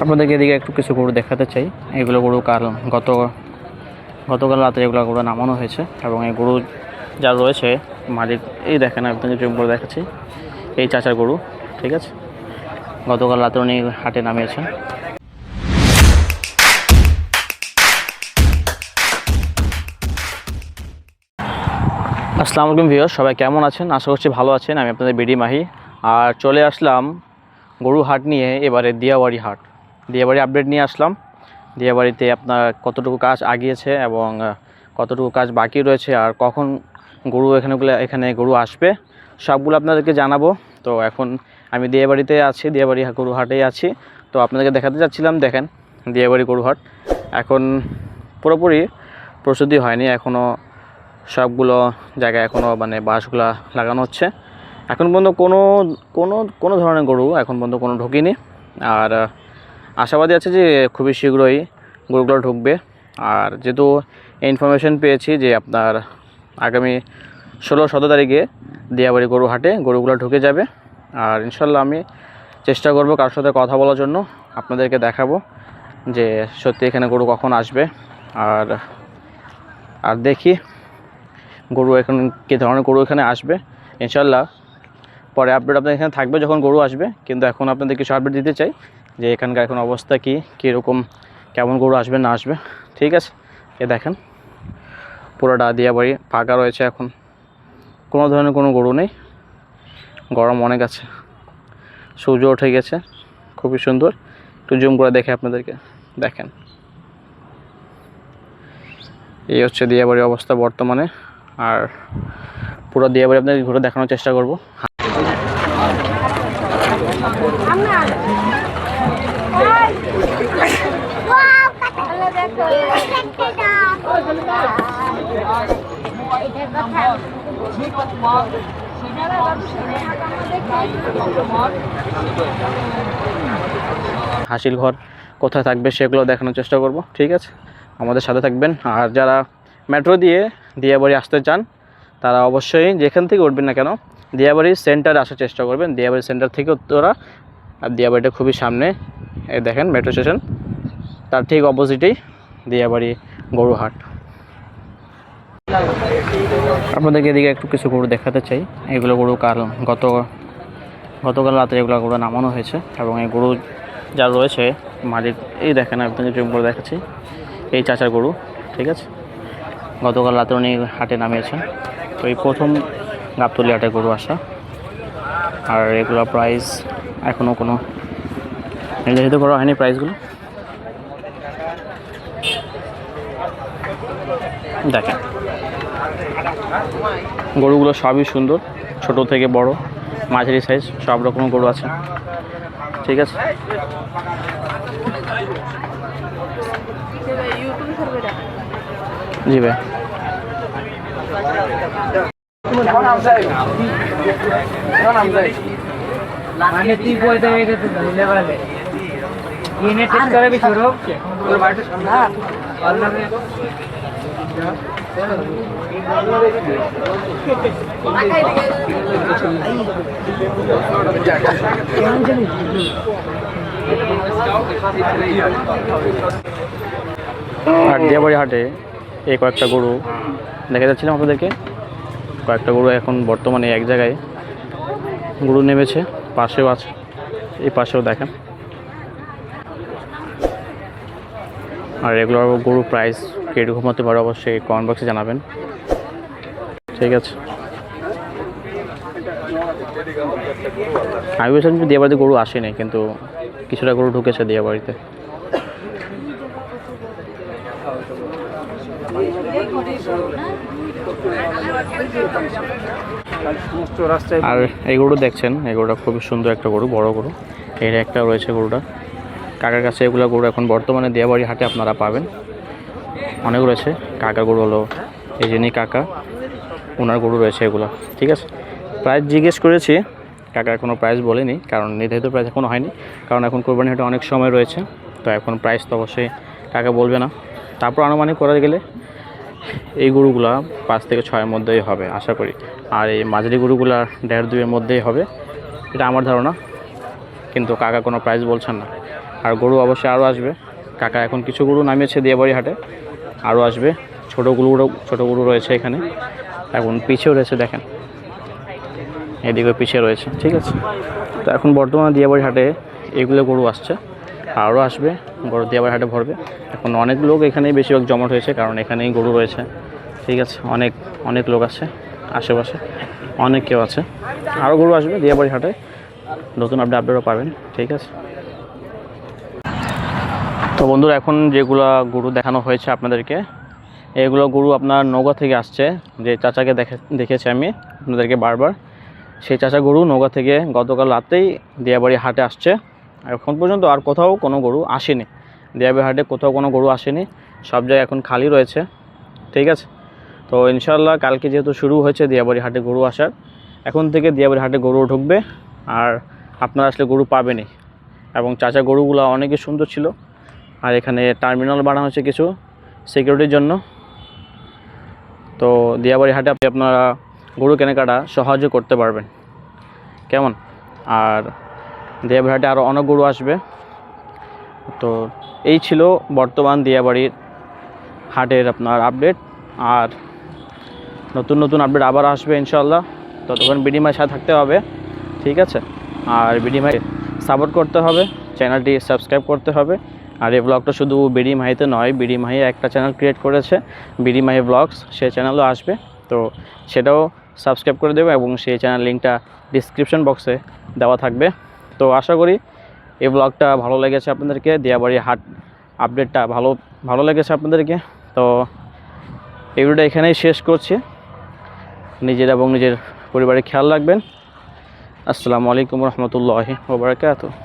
আপনাদেরকে এদিকে একটু কিছু গরু দেখাতে চাই। এগুলো গরু গতকাল রাতে এগুলো গরু নামানো হয়েছে এবং এই গরু যা রয়েছে মালিক এই দেখেন, আপনাকে জুম করে দেখাচ্ছি, এই চাচার গরু। ঠিক আছে, গতকাল রাতে উনি হাটে নামিয়েছেন। আসসালামু আলাইকুম ভিউয়ার্স, সবাই কেমন আছেন? আশা করছি ভালো আছেন। আমি আপনাদের বিডি মাহি আর চলে আসলাম গরু হাট নিয়ে। এবারে দিয়াবাড়ি হাট, দিয়াবাড়ি আপডেট নিয়ে আসলাম। দিয়াবাড়িতে আপনার কতটুকু কাজ আগিয়েছে এবং কতটুকু কাজ বাকি রয়েছে আর কখন গরু এখানে গরু আসবে সবগুলো আপনাদেরকে জানাবো। তো এখন আমি দিয়াবাড়িতে আছি, দিয়াবাড়ি গরু হাটেই আছি। তো আপনাদেরকে দেখাতে যাচ্ছিলাম, দেখেন দিয়াবাড়ি গরু হাট এখন পুরোপুরি প্রস্তুতি হয়নি, এখনও সবগুলো জায়গায় এখনও মানে বাঁশগুলা লাগানো হচ্ছে। এখন পর্যন্ত কোনো ধরনের গরু এখন পর্যন্ত কোনো ঢুকিনি। আর আশাবাদী আছে যে খুবই শীঘ্রই গরুগুলো ঢুকবে। আর যেহেতু ইনফরমেশন পেয়েছি যে আপনার আগামী 16-17 তারিখে দিয়াবাড়ি গরু হাটে গরুগুলো ঢুকে যাবে। আর ইনশাল্লাহ আমি চেষ্টা করব কারোর সাথে কথা বলার জন্য, আপনাদেরকে দেখাবো যে সত্যি এখানে গরু কখন আসবে। আর দেখি গরু এখন কী ধরনের গরু এখানে আসবে। ইনশাল্লাহ পরে আপডেট আপনাদের এখানে থাকবে যখন গরু আসবে। কিন্তু এখন আপনাদের কিছু আপডেট দিতে চাই যে এখানকার এখন অবস্থা কীরকম, কেমন গরু আসবে না আসবে। ঠিক আছে, এ দেখেন পুরোটা দিয়াবাড়ি ফাঁকা রয়েছে, এখন কোনো ধরনের কোনো গরু নেই। গরম অনেক আছে, সূর্য উঠে গেছে, খুবই সুন্দর। একটু জুম করে দেখে আপনাদেরকে দেখেন, এই হচ্ছে দিয়াবাড়ির অবস্থা বর্তমানে। আর পুরো দিয়াবাড়ি আপনাদের ঘুরে দেখানোর চেষ্টা করব। হাসিল ঘর কোথায় থাকবে সেগুলো দেখানোর চেষ্টা করব। ঠিক আছে, আমাদের সাথে থাকবেন। আর যারা মেট্রো দিয়ে দিয়াবাড়ি আসতে চান তারা অবশ্যই যেখান থেকে উঠবেন না কেন দিয়াবাড়ির সেন্টারে আসার চেষ্টা করবেন। দিয়াবাড়ি সেন্টার থেকে উত্তরা, আর দিয়াবাড়িটা খুবই সামনে, এই দেখেন মেট্রো স্টেশন, তার ঠিক অপোজিটেই দিয়াবাড়ি গরু হাট। আপনাদেরকে এদিকে একটু কিছু গরু দেখাতে চাই। এগুলো গরু গতকাল রাতে এগুলো গরু নামানো হয়েছে এবং এই গরু যা রয়েছে মালিক এই দেখেন, আপনাকে জুম করে দেখাচ্ছি, এই চাচার গরু। ঠিক আছে, গতকাল রাতে উনি হাটে নামিয়েছেন। তো এই প্রথম গাবতলী হাটে গরু আসা। আর এগুলো প্রাইস এখনও কোনো নির্ধারিত করা হয়নি প্রাইসগুলো। দেখেন গরুগুলো সবই সুন্দর, ছোট থেকে বড় মাঝারি সাইজ সব রকমের গরু আছে। ঠিক আছে, জি ভাই। আর দিয়াবাড়ি হাটে এই কয়েকটা গরু দেখা যাচ্ছিলাম আপনাদেরকে, কয়েকটা গরু এখন বর্তমানে এক জায়গায় গরু নেমেছে, পাশেও আছে, এই পাশেও দেখেন। আর এগুলো গরু প্রাইস কীরকম হতে পারে অবশ্যই কমেন্ট বক্সে জানাবেন। ঠিক আছে, আমি বলছিলাম যে দিয়াবাড়িতে গরু আসেনি, কিন্তু কিছুটা গরু ঢুকেছে দিয়াবাড়িতে। আর এই গরু দেখছেন, এই গরুটা খুবই সুন্দর একটা গরু, বড় গরু। এর একটা রয়েছে গরুটা কাকার কাছে। এগুলো গরু এখন বর্তমানে দিয়াবাড়ি হাটে আপনারা পাবেন, অনেক রয়েছে। কাকা গরু হলো এই যিনি কাকা, ওনার গরু রয়েছে এগুলো। ঠিক আছে, প্রাইস জিজ্ঞেস করেছি, কাকা এখনও প্রাইস বলেনি, কারণ নির্ধারিত প্রাইস এখনও হয়নি, কারণ এখন কোরবানি হাটে অনেক সময় রয়েছে। তো এখন প্রাইস তো অবশ্যই কাকা বলবে না। তারপর আনুমানিক করা গেলে এই গরুগুলা 5 থেকে 6-এর মধ্যেই হবে আশা করি। আর এই মাঝারি গরুগুলা 1.5-2-এর মধ্যেই হবে, এটা আমার ধারণা। কিন্তু কাকা কোনো প্রাইস বলছেন না। আর গরু অবশ্যই আরও আসবে, কাকা এখন কিছু গরু নামিয়েছে দিয়াবাড়ি হাটে, আরও আসবে। ছোটো গরু রয়েছে এখানে, এখন পিছেও রয়েছে, দেখেন এদিকে পিছিয়ে রয়েছে, ঠিক আছে। তো এখন বর্তমানে দিয়াবাড়ি হাটে এগুলো গরু আসছে, আরও আসবে, গরু দিয়াবাড়ি হাটে ভরবে। এখন অনেক লোক এখানেই বেশিরভাগ জমাট হয়েছে, কারণ এখানেই গরু রয়েছে, ঠিক আছে। অনেক লোক আছে আশেপাশে, অনেক কেউ আছে, আরও গরু আসবে দিয়াবাড়ি হাটে, নতুন আপডেটও পাবেন, ঠিক আছে। তো বন্ধুরা, এখন যেগুলো গরু দেখানো হয়েছে আপনাদেরকে, এগুলো গরু আপনার নওগাঁ থেকে আসছে। যে চাচাকে দেখেছি আমি আপনাদেরকে বারবার, সেই চাচা গরু নওগাঁ থেকে গতকাল রাতেই দিয়াবাড়ি হাটে আসছে। এখন পর্যন্ত আর কোথাও কোনো গরু আসেনি, দিয়াবাড়ি হাটে কোথাও কোনো গরু আসেনি, সব জায়গায় এখন খালি রয়েছে, ঠিক আছে। তো ইনশাআল্লাহ কালকে যেহেতু শুরু হয়েছে দিয়াবাড়ি হাটে গরু আসার, এখন থেকে দিয়াবাড়ি হাটে গরু ঢুকবে, আর আপনারা আসলে গরু পাবেনই। এবং চাচা গরুগুলো অনেকই সুন্দর ছিল। আর এখানে টার্মিনাল বানানো হয়েছে কিছু সিকিউরিটির জন্য। তো দিয়াবাড়ি হাটে আপনারা গরু কেনাকাটা সহজে করতে পারবেন, কেমন। আর দিয়াবাড়ি হাটে আরও অনেক গরু আসবে। তো এই ছিল বর্তমান দিয়াবাড়ির হাটের আপনার আপডেট। আর নতুন আপডেট আবার আসবে ইনশাআল্লাহ। ততক্ষণ বিডিমায়ের সাথে থাকতে হবে, ঠিক আছে। আর বিডিমাই সাপোর্ট করতে হবে, চ্যানেলটি সাবস্ক্রাইব করতে হবে। আর এই ব্লগটা শুধু বিডি মাহিতে নয়, বিডি মাহি একটা চ্যানেল ক্রিয়েট করেছে বিডি মাহি ব্লগস, সেই চ্যানেলও আসবে, তো সেটাও সাবস্ক্রাইব করে দেবে। এবং সেই চ্যানেল লিঙ্কটা ডিসক্রিপশন বক্সে দেওয়া থাকবে। তো আশা করি এই ব্লগটা ভালো লেগেছে আপনাদেরকে, দিয়াবাড়ি হাট আপডেটটা ভালো লেগেছে আপনাদেরকে। তো এই ভিডিওটা এখানেই শেষ করছি। নিজের এবং নিজের পরিবারের খেয়াল রাখবেন। আসসালামু আলাইকুম রহমতুল্লাহি ওয়া বারাকাতুহু।